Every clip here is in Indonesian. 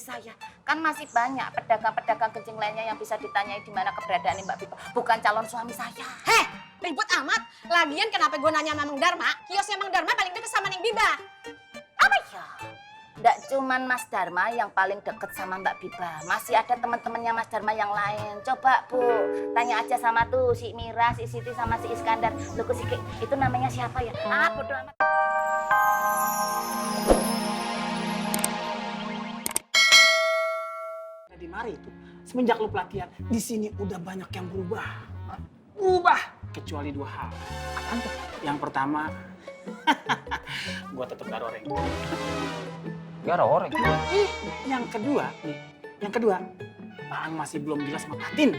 saya. Kan masih banyak pedagang-pedagang kencing lainnya yang bisa ditanyai di mana keberadaan Mbak Biba. Bukan calon suami saya. Heh, ribut amat. Lagian kenapa gue nanya sama Mang Darma? Kiosnya Mang Darma paling deket sama Neng Biba. Apa ya? Nggak cuman Mas Darma yang paling deket sama Mbak Biba. Masih ada teman-temannya Mas Darma yang lain. Coba Bu, tanya aja sama tuh si Mira, si Siti, sama si Iskandar. Loh si Kik, itu namanya siapa ya? Ah, bodo amat. Di mari itu, semenjak lu pelatihan, di sini udah banyak yang berubah. Berubah, kecuali 2 hal. Apaan tuh? Yang pertama, gua tetap garoreng. Garoreng? Yang kedua, Paang masih belum jelas sama Patin.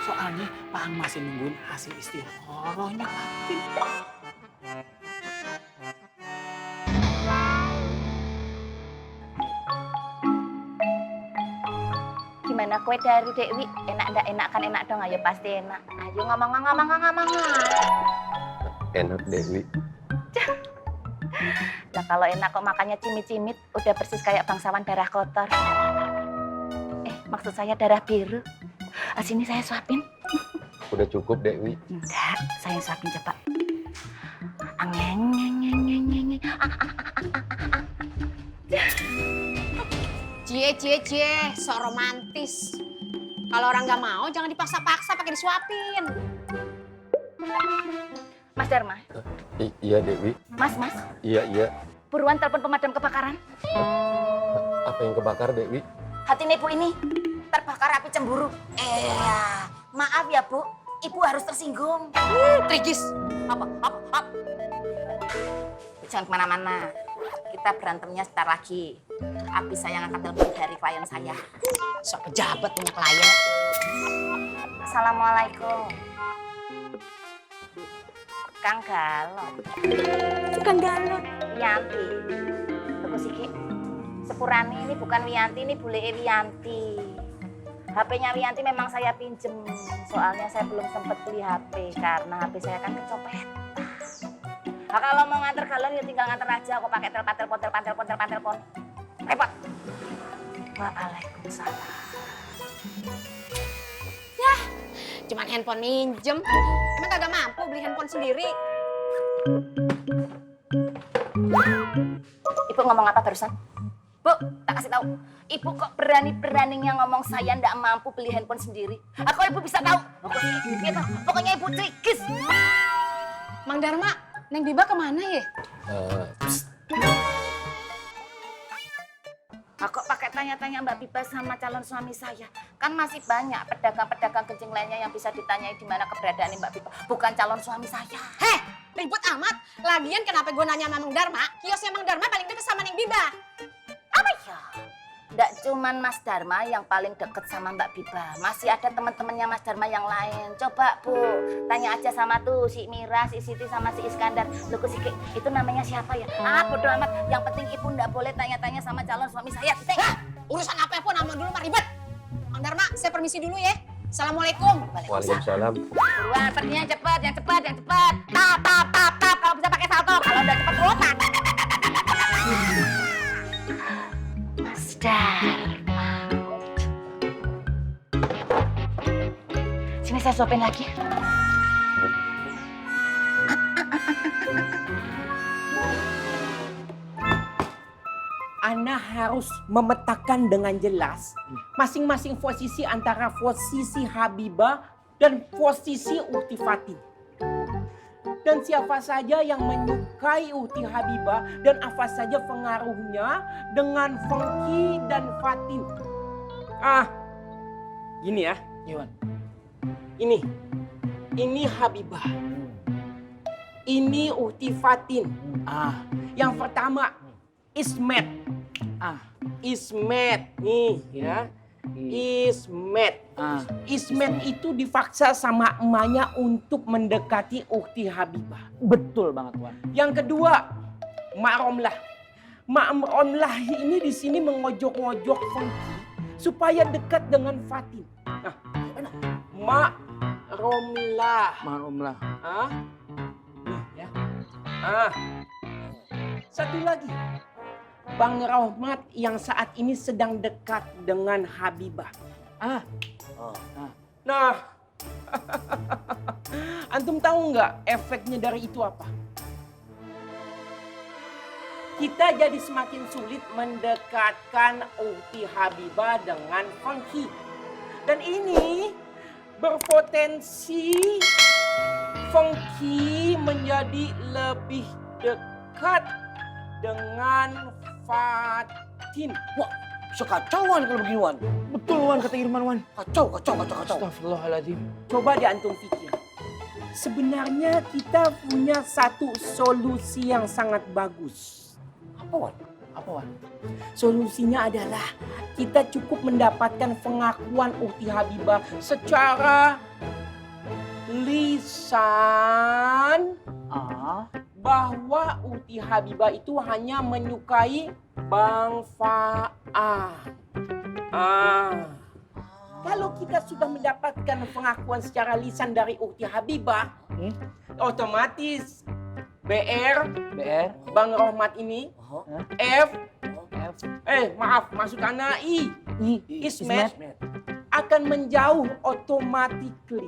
Soalnya Paang masih nungguin hasil istihorohnya Patin. Gimana kue dari Dewi? Enak ndak enak kan enak dong, ayo pasti enak. Ayo ngomong. Enak Dewi. Nah kalau enak kok makannya cimit-cimit, udah persis kayak bangsawan darah kotor. Maksud saya darah biru. Sini saya suapin. Udah cukup Dewi. Enggak, saya suapin coba. Cie, sok romantis. Kalau orang nggak mau, jangan dipaksa-paksa pakai disuapin. Mas Darma. Iya Dewi. Mas. Iya. Buruan telepon pemadam kebakaran. Apa yang kebakar Dewi? Hati ibu ini terbakar api cemburu. Maaf ya Bu, Ibu harus tersinggung. Trigis. Apa? Jangan kemana-mana. Kita berantemnya sebentar lagi. Habis saya ngangkat telepon dari klien saya. Sok pejabat punya klien. Assalamualaikum. Kang Galon. Kang Galon. Wiyanti. Tunggu Siki. Sepurani ini bukan Wiyanti, ini Bule Wiyanti. HP-nya Wiyanti memang saya pinjem. Soalnya saya belum sempat beli HP karena HP saya kan kecopetan. Nah, kalau mau nganter galon ya tinggal nganter aja. Aku pakai telepon. Repot. Waalaikumsalam. Yah, cuman handphone minjem. Emang kagak mampu beli handphone sendiri? Ibu ngomong apa barusan? Bu, tak kasih tahu. Ibu kok berani-beraninya ngomong saya ndak mampu beli handphone sendiri. Aku ibu bisa tahu. Pokoknya ibu trigis. Mang Darma, Neng Biba kemana ya? Kok pakai tanya-tanya Mbak Biba sama calon suami saya? Kan masih banyak pedagang-pedagang kencing lainnya yang bisa ditanyai di mana keberadaan Mbak Biba. Bukan calon suami saya. Heh, ribut amat. Lagian kenapa gue nanya sama Mang Darma? Kiosnya Mang Darma paling deket sama Neng Biba. Apa ya? Nggak cuman Mas Darma yang paling deket sama Mbak Biba. Masih ada teman-temannya Mas Darma yang lain. Coba Bu, tanya aja sama tuh si Mira, si Siti, sama si Iskandar. Loh si Kik, itu namanya siapa ya? Ah, bodo amat. Yang penting Ibu nggak boleh tanya-tanya sama calon suami saya. Urusan apa pun sama dulu mah ribet. Mang Darma, saya permisi dulu ya. Assalamualaikum. Waalaikumsalam. Buruan, perginya yang cepat. Tap. Kalau bisa pakai salto. Kalau udah cepet rotak. Mas Darma. Sini saya suapin lagi. Ana harus memetakan dengan jelas masing-masing posisi antara posisi Habibah dan posisi Ukti Fatin. Dan siapa saja yang menyukai Ukti Habibah dan apa saja pengaruhnya dengan Fengki dan Fatin. Gini ya. Ini Habibah. Ini Ukti Fatin. Yang pertama Ismet. Ismet nih ya. Ismet. Ismet itu dipaksa sama emaknya untuk mendekati Ukti Habibah. Betul banget, Wan. Yang kedua, Mak Romlah. Mak Romlah ini di sini mengojok-ngojok Fengki supaya dekat dengan Fatin. Nah, Mak Romlah. Nih ya. Satu lagi. Bang Rohmat yang saat ini sedang dekat dengan Habibah. Nah, antum tahu nggak efeknya dari itu apa? Kita jadi semakin sulit mendekatkan Ukti Habibah dengan Funky. Dan ini berpotensi Funky menjadi lebih dekat dengan Fatin. Wah, sekacauan kalau begini, Wan. Betul Wan kata Irman Wan. Kacau. Astagfirullahaladzim. Coba di antum pikir. Sebenarnya kita punya satu solusi yang sangat bagus. Apa Wan? Solusinya adalah kita cukup mendapatkan pengakuan Ukti Habibah secara lisan bahwa Ukti Habibah itu hanya menyukai Bang Faah. Kalau kita sudah mendapatkan pengakuan secara lisan dari Ukti Habibah, otomatis BR, Bang Rohmat ini, masukkan I, Ismet, akan menjauh automatically.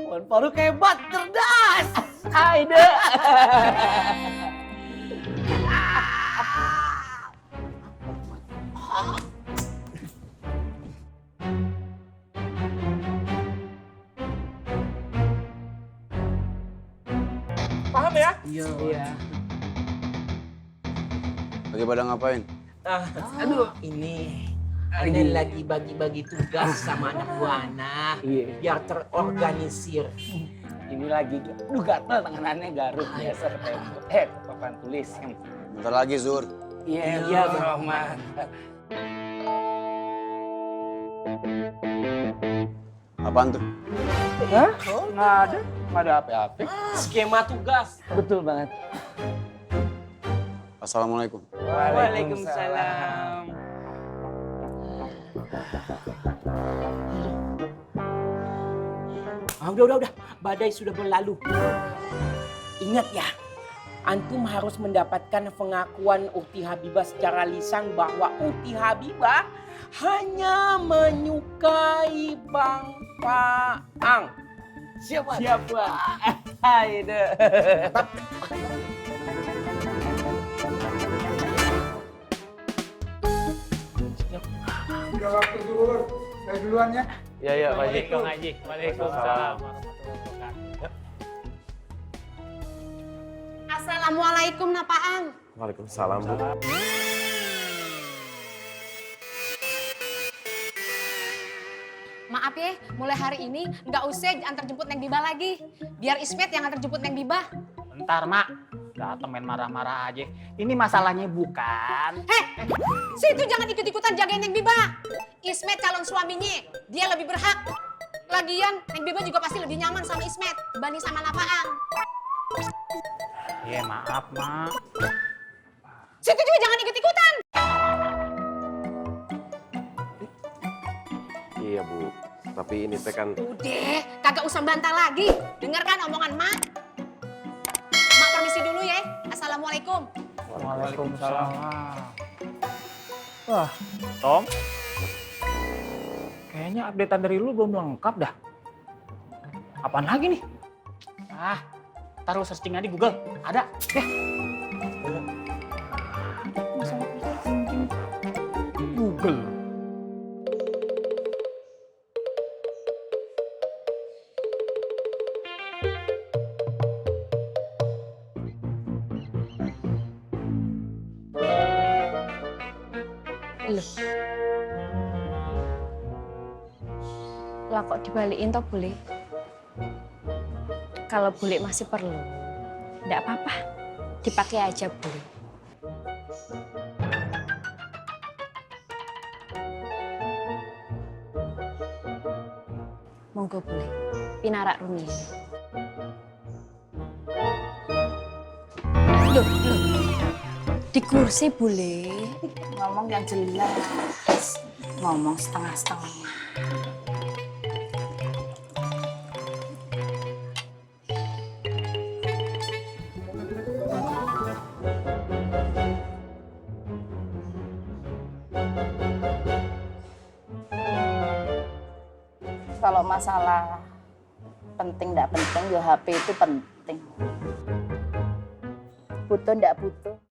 Wan Faruk hebat, cerdas. Aida. Paham ya? Iya. Lagi pada ngapain? Ini lagi bagi-bagi tugas sama anak buana biar terorganisir. Ini lagi, gatel tanganannya garuk biasa papan tulis kan. Bentar lagi, Zur. Iya Bang Rohmat. Apaan tuh? Hah? Nggak ada apa-apa. Skema tugas. Betul banget. Assalamualaikum. Waalaikumsalam. Udah. Badai sudah berlalu. Ingat ya, antum harus mendapatkan pengakuan Ukti Habibah secara lisan bahwa Ukti Habibah hanya menyukai Bang Faang. Siapa? Aida. Udah waktu zuhur. Saya duluan ya. Iya, Pak Haji. Waalaikumsalam. Assalamualaikum Napaang. Waalaikumsalam, Bu. Maaf ya, mulai hari ini nggak usah antar jemput Neng Biba lagi. Biar Ismet yang antar jemput Neng Biba. Bentar, Mak. Datang main marah-marah aja. Ini masalahnya bukan. Situ jangan ikut-ikutan jagain Neng Biba. Ismet calon suaminya, dia lebih berhak. Lagian, Neng Biba juga pasti lebih nyaman sama Ismet dibanding sama Napaang. Iya, maaf, Mak. Situ juga jangan ikut-ikutan. Iya, Bu. Tapi ini teh kan Udah, kagak usah bantah lagi. Dengarkan omongan Mak. Mak permisi dulu ya. Assalamualaikum. Waalaikumsalam. Wah, Tom. Kayaknya updatean dari lu belum lengkap dah. Apaan lagi nih? Taruh searching aja di Google. Ada. Masalah searching Google. Lah kok dibalikin toh boleh? Kalau boleh masih perlu, enggak apa-apa, dipakai aja boleh. Monggo boleh, pinarak rumi. Loh, di kursi boleh. Ngomong yang jelas. Ngomong setengah-setengah. kalau masalah penting nggak penting ya HP itu penting. Butuh nggak butuh.